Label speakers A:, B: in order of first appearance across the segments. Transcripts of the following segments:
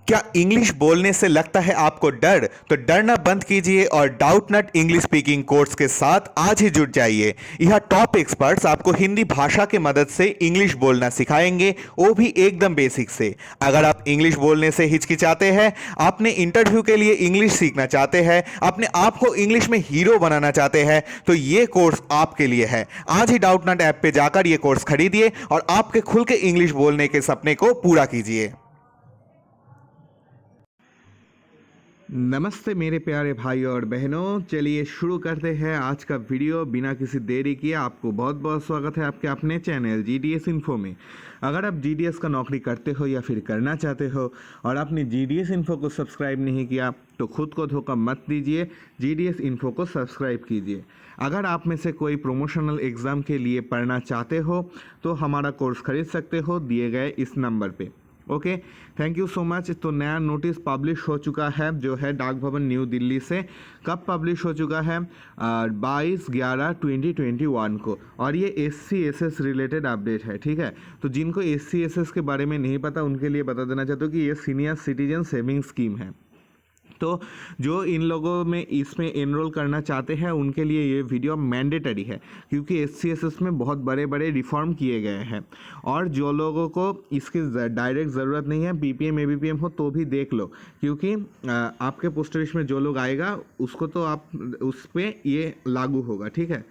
A: क्या इंग्लिश बोलने से लगता है आपको डर? तो डरना बंद कीजिए और डाउटनट इंग्लिश स्पीकिंग कोर्स के साथ आज ही जुड़ जाइए। यह टॉप एक्सपर्ट्स आपको हिंदी भाषा की मदद से इंग्लिश बोलना सिखाएंगे, वो भी एकदम बेसिक से। अगर आप इंग्लिश बोलने से हिचकिचाते हैं, आपने इंटरव्यू के लिए इंग्लिश सीखना चाहते हैं, अपने आप को इंग्लिश में हीरो बनाना चाहते हैं, तो ये कोर्स आपके लिए है। आज ही डाउटनट ऐप पे जाकर ये कोर्स खरीदिए और आपके खुल के इंग्लिश बोलने के सपने को पूरा कीजिए। नमस्ते मेरे प्यारे भाई और बहनों, चलिए शुरू करते हैं आज का वीडियो बिना किसी देरी किए। आपको बहुत बहुत स्वागत है आपके अपने चैनल जीडीएस इन्फो में। अगर आप जीडीएस का नौकरी करते हो या फिर करना चाहते हो और आपने जीडीएस इन्फो को सब्सक्राइब नहीं किया तो खुद को धोखा मत दीजिए, जीडीएस इन्फो को सब्सक्राइब कीजिए। अगर आप में से कोई प्रमोशनल एग्ज़ाम के लिए पढ़ना चाहते हो तो हमारा कोर्स खरीद सकते हो दिए गए इस नंबर पे। Okay, thank you so much. तो नया नोटिस पब्लिश हो चुका है जो है डाक भवन न्यू दिल्ली से। कब पब्लिश हो चुका है? 22/11/2021 को। और ये SC/SS रिलेटेड अपडेट है, ठीक है। तो जिनको SC/SS के बारे में नहीं पता उनके लिए बता देना चाहता हूँ कि ये सीनियर सिटीजन सेविंग स्कीम है। तो जो इन लोगों में इसमें एनरोल करना चाहते हैं उनके लिए ये वीडियो मैंडेटरी है, क्योंकि SC/SS में बहुत बड़े बड़े रिफॉर्म किए गए हैं। और जो लोगों को इसकी डायरेक्ट ज़रूरत नहीं है, BPM ABPM हो तो भी देख लो, क्योंकि आपके पोस्ट लिस्ट में जो लोग आएगा उसको तो आप उस पर ये लागू होगा, ठीक है।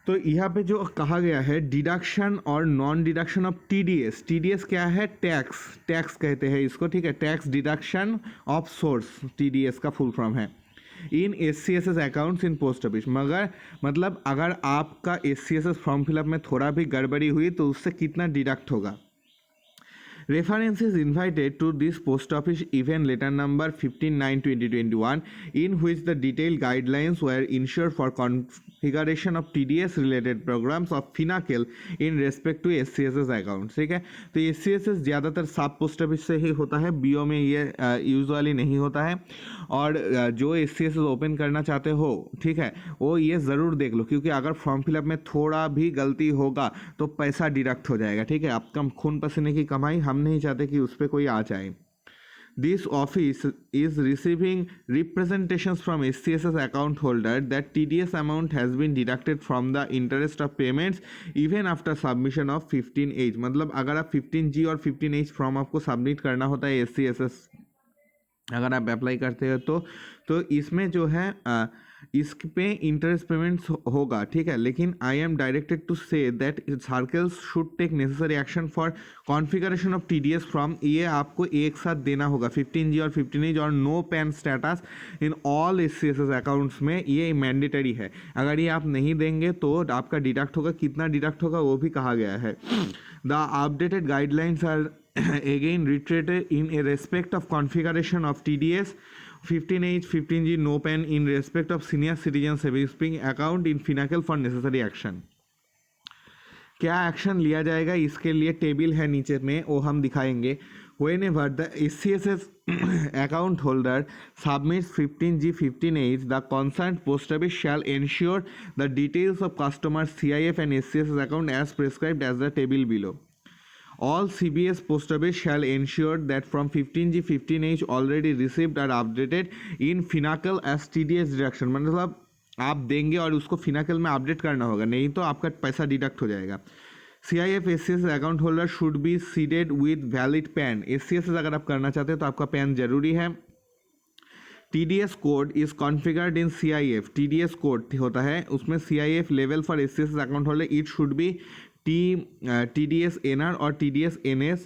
A: तो यहाँ पे जो कहा गया है डिडक्शन और non deduction of TDS। TDS क्या है? टैक्स कहते हैं इसको, ठीक है। Tax deduction of source TDS का फुल फॉर्म है इन SC/SS accounts in post office. मगर मतलब अगर आपका SC/SS फॉर्म फिलअप में थोड़ा भी गड़बड़ी हुई तो उससे कितना डिडक्ट होगा। Reference is invited to this post office event letter number 15/9/2021 in which the detailed guidelines were ensured for configuration of TDS related programs of Finacle in respect to SC/SS accounts। ठीक है, तो SC/SS ज़्यादातर सब post office से ही होता है, BO में ये यूजुअली नहीं होता है। और जो SC/SS ओपन करना चाहते हो, ठीक है, वो ये ज़रूर देख लो, क्योंकि अगर फॉर्म फिलअप में थोड़ा भी गलती होगा तो पैसा डिडक्ट हो जाएगा, ठीक है। आपका खून पसीने की कमाई हम नहीं चाहते कि उस पर कोई आ जाए। This office is receiving representations from SC/SS account holder that TDS amount has been deducted from the interest of payments even after submission of 15H। मतलब अगर आप 15G और 15H फॉर्म आपको सबमिट करना होता है SC/SS अगर आप अप्लाई करते हो तो इसमें जो है इस पे इंटरेस्ट पेमेंट्स होगा, ठीक है। लेकिन I am directed to say that circles should take necessary action for configuration of TDS from. ये आपको एक साथ देना होगा 15G और 15H और no PAN status in all SC/SS accounts में, ये मैंडेटरी है। अगर ये आप नहीं देंगे तो आपका डिडक्ट होगा, कितना डिडक्ट होगा वो भी कहा गया है। The updated guidelines are again reiterated in a respect of configuration of TDS 15H 15G no pan in respect of senior citizen savings account in Finacle for necessary action। क्या action लिया जाएगा इसके लिए टेबल है नीचे में, वो हम दिखाएंगे। Whenever the SC/SS account holder submits 15G 15H, the concerned post office shall ensure the details of customer's CIF and SC/SS account as prescribed as the table below। All CBS post office shall ensure that from 15G 15H already received are updated in Finacle as TDS deduction। मतलब आप देंगे और उसको फिनाकल में update करना होगा, नहीं तो आपका पैसा डिडक्ट हो जाएगा। CIF SC/SS account holder should be seeded with valid pan. SC/SS अगर आप करना चाहते हैं तो आपका पैन जरूरी है। TDS code is configured in CIF। TDS code होता है उसमें CIF level for SC/SS account holder it should be TDS NR और TDS NS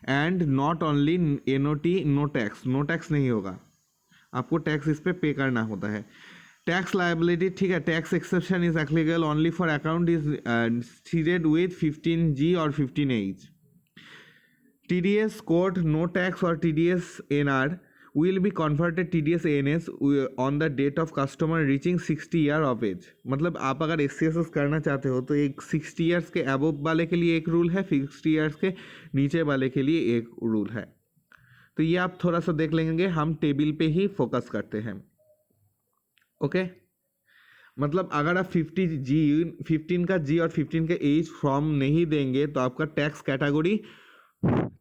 A: and not only NOT no tax. No tax नहीं होगा, आपको टैक्स इस पर पे करना होता है। टैक्स लाइबिलिटी, ठीक है, tax exception is applicable only for account is seeded with 15G और 15H। TDS code no tax और TDS NR will be converted TDS NS on the date of customer reaching 60 year of age। मतलब आप अगर SC/SS करना चाहते हो तो एक 60 ईयर्स के अबव वाले के लिए एक रूल है, 60 ईयर्स के नीचे वाले के लिए एक रूल है। तो ये आप थोड़ा सा देख लेंगे, हम टेबल पे ही फोकस करते हैं। ओके, मतलब अगर आप 15 का G और 15 का H फॉर्म नहीं देंगे तो आपका टैक्स कैटेगरी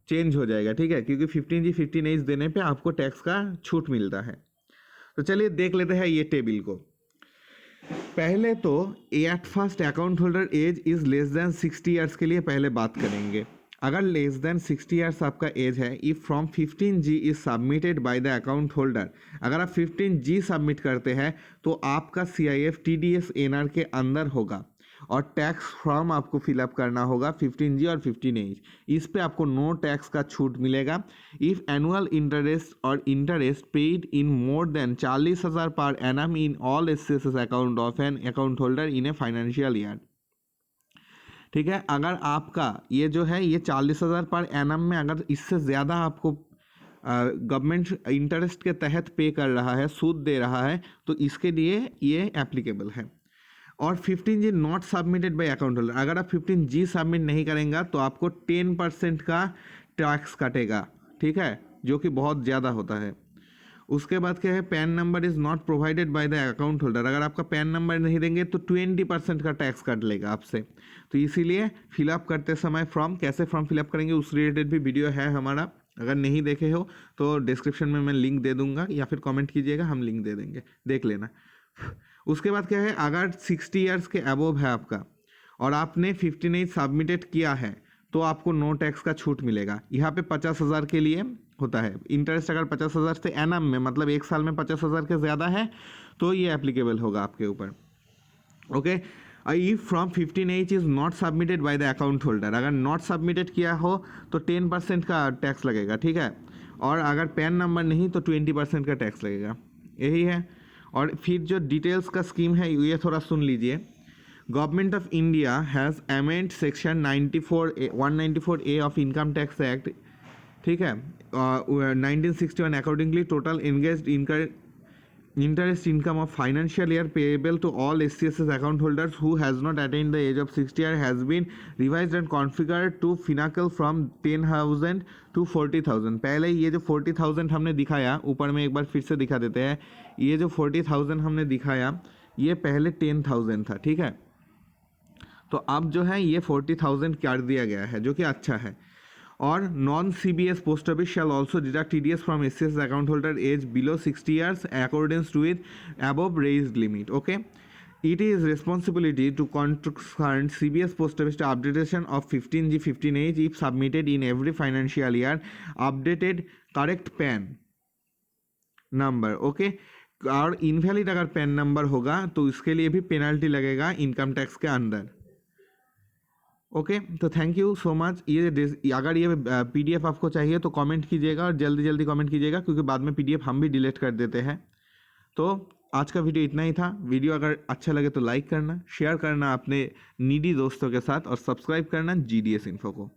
A: चेंज हो जाएगा, ठीक है, क्योंकि 15G 15 एज देने पे आपको टैक्स का छूट मिलता है। तो चलिए देख लेते हैं ये टेबल को। पहले तो at first account holder age is less than 60 years के लिए पहले बात करेंगे। अगर लेस देन 60 ईयर्स आपका एज है, if form 15G is submitted by the account holder, अगर आप 15G सबमिट करते हैं तो आपका CIF TDS NR के अंदर होगा और टैक्स फॉर्म आपको फिलअप करना होगा 15G और 15H। इस पे आपको नो टैक्स का छूट मिलेगा। इफ़ एनुअल इंटरेस्ट और interest paid in more than 40,000 per annum in all SCSS account of an account holder in a financial year, ठीक है। अगर आपका ये जो है ये 40,000 पर एनम में अगर इससे ज़्यादा आपको गवर्नमेंट इंटरेस्ट के तहत पे कर रहा है, सूद दे रहा है, तो इसके लिए ये एप्लीकेबल है। और 15G not submitted by account holder, अगर आप 15G सबमिट नहीं करेंगे तो आपको 10% का टैक्स कटेगा, ठीक है, जो कि बहुत ज़्यादा होता है। उसके बाद क्या है, pan number is not provided by the account holder, अगर आपका पैन नंबर नहीं देंगे तो 20% का टैक्स कट लेगा आपसे। तो इसीलिए फिलअप करते समय फॉर्म कैसे फॉर्म फिलअप करेंगे उस रिलेटेड भी वीडियो है हमारा, अगर नहीं देखे हो तो डिस्क्रिप्शन में मैं लिंक दे दूंगा या फिर कमेंट कीजिएगा, हम लिंक दे देंगे, देख लेना। उसके बाद क्या है, अगर 60 ईयर्स के अबोव है आपका और आपने 15H सबमिटेड किया है तो आपको नो टैक्स का छूट मिलेगा। यहाँ पे 50,000 के लिए होता है इंटरेस्ट, अगर 50,000 से एनम में मतलब एक साल में 50,000 के ज़्यादा है तो ये एप्लीकेबल होगा आपके ऊपर। Okay, if from 15H is not submitted by the account holder, अगर नॉट सबमिटेड किया हो तो 10% का टैक्स लगेगा, ठीक है, और अगर पैन नंबर नहीं तो 20% का टैक्स लगेगा, यही है। और फिर जो डिटेल्स का स्कीम है ये थोड़ा सुन लीजिए। Government of India has amend section 194A of income tax act, ठीक है, 1961 accordingly total engaged interest income of financial year payable to all SCSS account holders who has not attained the age of 60 years has been revised and configured to Finacle from 10,000 to 40,000। पहले ये जो 40,000 हमने दिखाया, ऊपर में एक बार फिर से दिखा देते हैं, ये जो 40,000 हमने दिखाया ये पहले 10,000 था, ठीक है। तो अब जो है ये 40,000 कर दिया गया है, जो कि अच्छा है। और non CBS post office shall also deduct TDS from SCSS account holder age below 60 years according to with above raised limit. Okay, it is responsibility to concern CBS post office to updation of 15G 15H if submitted in every financial year, updated correct PAN number. Okay, और invalid अगर pan number होगा तो इसके लिए भी penalty लगेगा income tax के अंदर। ओके, तो थैंक यू सो मच। ये अगर ये PDF आपको चाहिए तो कमेंट कीजिएगा और जल्दी जल्दी कमेंट कीजिएगा, क्योंकि बाद में PDF हम भी डिलीट कर देते हैं। तो आज का वीडियो इतना ही था। वीडियो अगर अच्छा लगे तो लाइक करना, शेयर करना अपने नीडी दोस्तों के साथ और सब्सक्राइब करना GDS इन्फो को।